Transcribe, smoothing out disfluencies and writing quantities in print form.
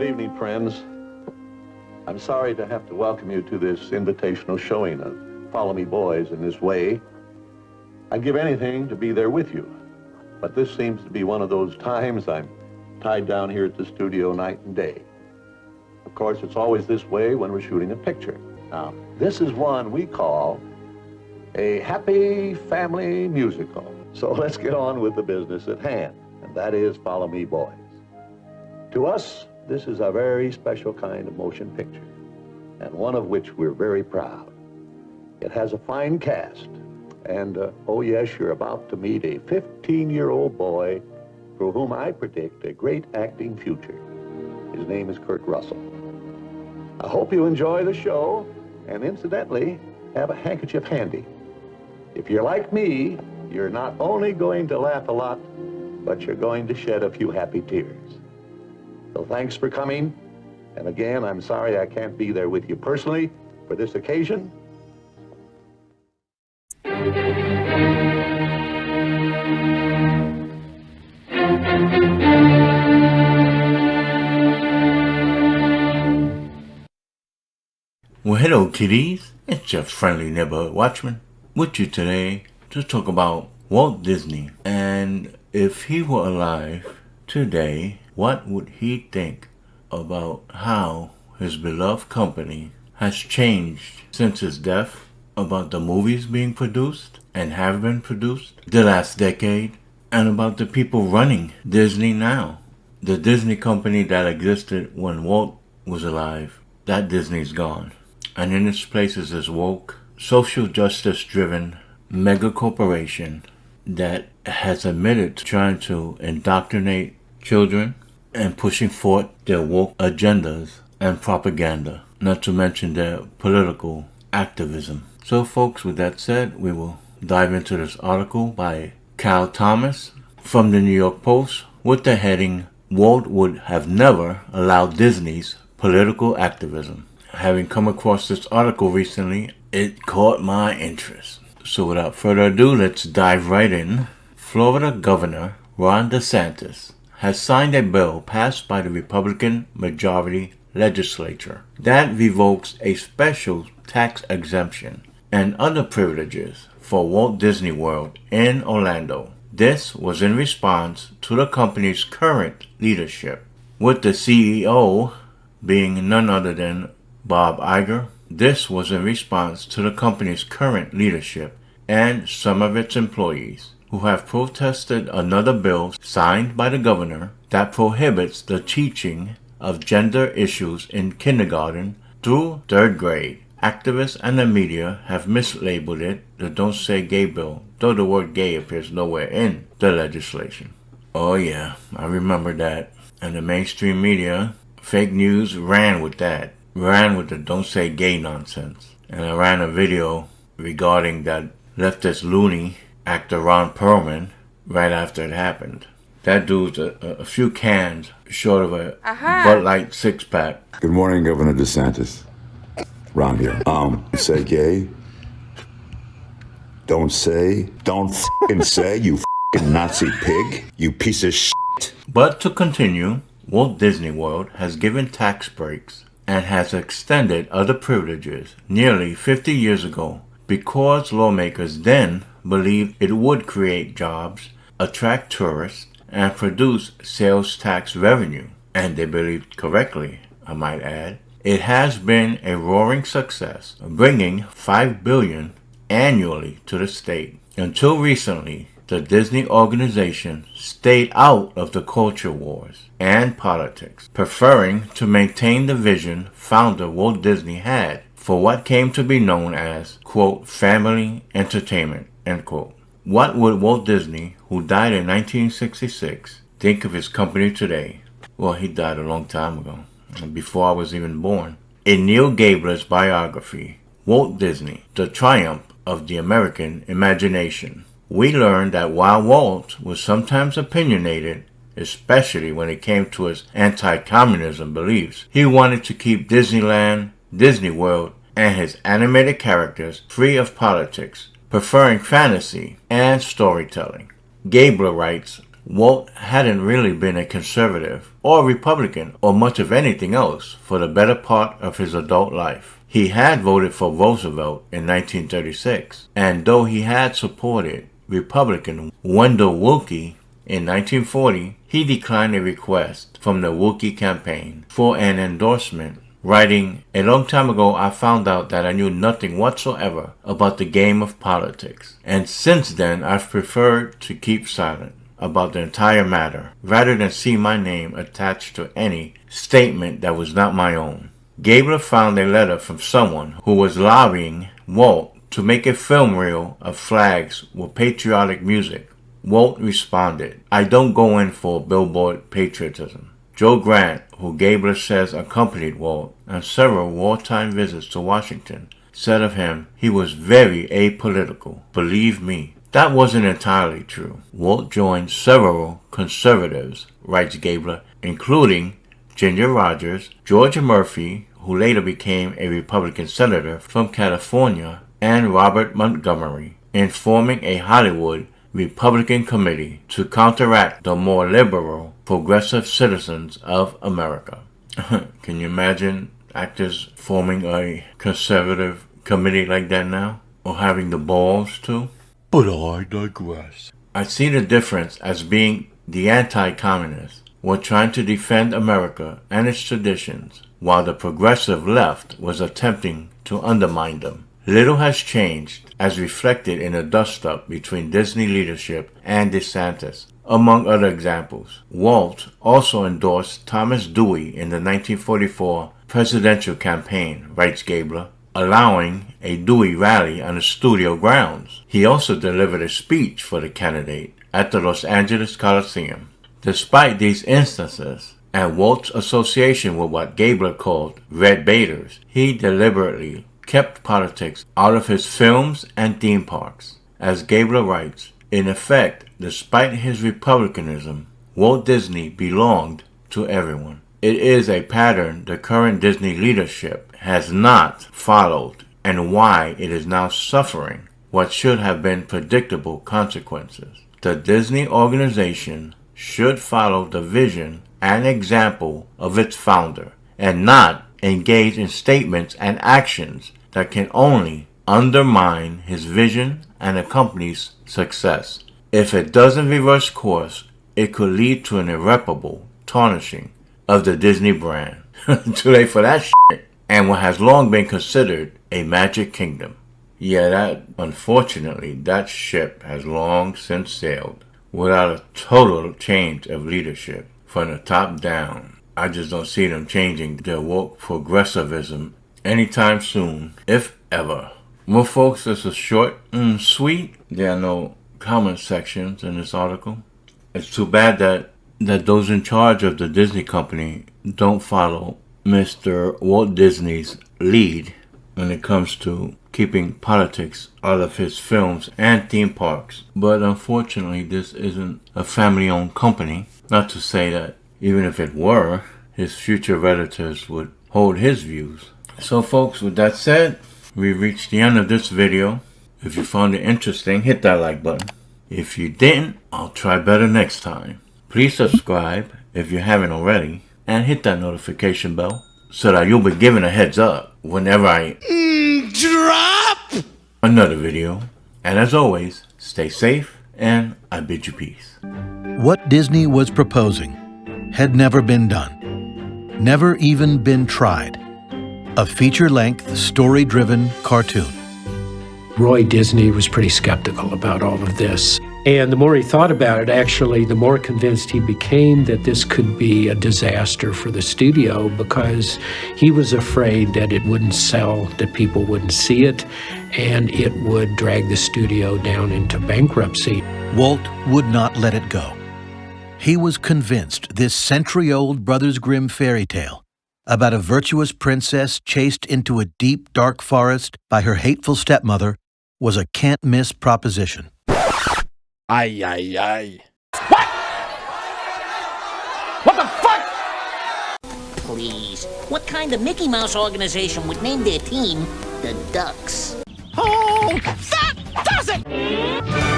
Good evening, friends. I'm sorry to have to welcome you to this invitational showing of Follow Me Boys in this way. I'd give anything to be there with you, but this seems to be one of those times I'm tied down here at the studio night and day. Of course, it's always this way when we're shooting a picture. Now, this is one we call a happy family musical. So let's get on with the business at hand, and that is Follow Me Boys. To us, this is a very special kind of motion picture, and one of which we're very proud. It has a fine cast, and oh yes, you're about to meet a 15-year-old boy for whom I predict a great acting future. His name is Kurt Russell. I hope you enjoy the show, and incidentally, have a handkerchief handy. If you're like me, you're not only going to laugh a lot, but you're going to shed a few happy tears. So thanks for coming, and again, I'm sorry I can't be there with you personally for this occasion. Well, hello kiddies, it's your friendly neighborhood watchman with you today to talk about Walt Disney. And if he were alive today, what would he think about how his beloved company has changed since his death, about the movies being produced and have been produced the last decade, and about the people running Disney now? The Disney Company that existed when Walt was alive, that Disney's gone. And in its place is this woke, social justice-driven mega corporation that has admitted to trying to indoctrinate children and pushing forth their woke agendas and propaganda, not to mention their political activism. So folks, with that said, we will dive into this article by Cal Thomas from the New York Post with the heading, Walt would have never allowed Disney's political activism. Having come across this article recently, it caught my interest. So without further ado, let's dive right in. Florida Governor Ron DeSantis has signed a bill passed by the Republican majority legislature that revokes a special tax exemption and other privileges for Walt Disney World in Orlando. This was in response to the company's current leadership, with the CEO being none other than Bob Iger. This was in response to the company's current leadership and some of its employees who have protested another bill signed by the governor that prohibits the teaching of gender issues in kindergarten through third grade. Activists and the media have mislabeled it the Don't Say Gay bill, though the word gay appears nowhere in the legislation. Oh yeah, I remember that. And the mainstream media, fake news, ran with that. Ran with the Don't Say Gay nonsense. And I ran a video regarding that leftist loony actor Ron Perlman right after it happened. That dude's a few cans short of a Bud Light six-pack. Good morning, Governor DeSantis. Ron here. Say gay. Don't f***ing say, you f***ing Nazi pig. You piece of shit. But to continue, Walt Disney World has given tax breaks and has extended other privileges nearly 50 years ago because lawmakers then believed it would create jobs, attract tourists, and produce sales tax revenue. And they believed correctly, I might add. It has been a roaring success, bringing $5 billion annually to the state. Until recently, the Disney organization stayed out of the culture wars and politics, preferring to maintain the vision founder Walt Disney had for what came to be known as, quote, family entertainment, end quote. What would Walt Disney, who died in 1966, think of his company today? Well, he died a long time ago, before I was even born. In Neal Gabler's biography, Walt Disney, The Triumph of the American Imagination, we learned that while Walt was sometimes opinionated, especially when it came to his anti-communism beliefs, he wanted to keep Disneyland, Disney World, and his animated characters free of politics, preferring fantasy and storytelling. Gabler writes, Walt hadn't really been a conservative or Republican or much of anything else for the better part of his adult life. He had voted for Roosevelt in 1936, and though he had supported Republican Wendell Willkie in 1940, he declined a request from the Willkie campaign for an endorsement, writing, "A long time ago I found out that I knew nothing whatsoever about the game of politics, and since then I've preferred to keep silent about the entire matter, rather than see my name attached to any statement that was not my own." Gabler found a letter from someone who was lobbying Walt to make a film reel of flags with patriotic music. Walt responded, "I don't go in for billboard patriotism." Joe Grant, who Gabler says accompanied Walt on several wartime visits to Washington, said of him, "He was very apolitical. Believe me." That wasn't entirely true. Walt joined several conservatives, writes Gabler, including Ginger Rogers, George Murphy, who later became a Republican senator from California, and Robert Montgomery, in forming a Hollywood Republican committee to counteract the more liberal, progressive citizens of America. Can you imagine actors forming a conservative committee like that now? Or having the balls to? But I digress. I see the difference as being the anti-communists were trying to defend America and its traditions, while the progressive left was attempting to undermine them. Little has changed, as reflected in the dust-up between Disney leadership and DeSantis, among other examples. Walt also endorsed Thomas Dewey in the 1944 presidential campaign, writes Gabler, allowing a Dewey rally on the studio grounds. He also delivered a speech for the candidate at the Los Angeles Coliseum. Despite these instances, and Walt's association with what Gabler called red baiters, he deliberately kept politics out of his films and theme parks. As Gabler writes, in effect, despite his republicanism, Walt Disney belonged to everyone. It is a pattern the current Disney leadership has not followed, and why it is now suffering what should have been predictable consequences. The Disney organization should follow the vision and example of its founder, and not engage in statements and actions that can only undermine his vision and the company's success. If it doesn't reverse course, it could lead to an irreparable tarnishing of the Disney brand. Too late for that shit. And what has long been considered a magic kingdom. Yeah, unfortunately, that ship has long since sailed without a total change of leadership from the top down. I just don't see them changing their woke progressivism anytime soon, if ever. Well, folks, this is short and sweet. There are no comment sections in this article. It's too bad that those in charge of the Disney Company don't follow Mr. Walt Disney's lead when it comes to keeping politics out of his films and theme parks. But unfortunately, this isn't a family-owned company. Not to say that even if it were, his future relatives would hold his views. So folks, with that said, we've reached the end of this video. If you found it interesting, hit that like button. If you didn't, I'll try better next time. Please subscribe if you haven't already, and hit that notification bell so that you'll be given a heads up whenever I drop another video. And as always, stay safe, and I bid you peace. What Disney was proposing had never been done, never even been tried. A feature-length, story-driven cartoon. Roy Disney was pretty skeptical about all of this. And the more he thought about it, actually, the more convinced he became that this could be a disaster for the studio, because he was afraid that it wouldn't sell, that people wouldn't see it, and it would drag the studio down into bankruptcy. Walt would not let it go. He was convinced this century-old Brothers Grimm fairy tale about a virtuous princess chased into a deep, dark forest by her hateful stepmother was a can't-miss proposition. Ay, ay, ay. What? What the fuck? Please, what kind of Mickey Mouse organization would name their team the Ducks? Oh, that does it!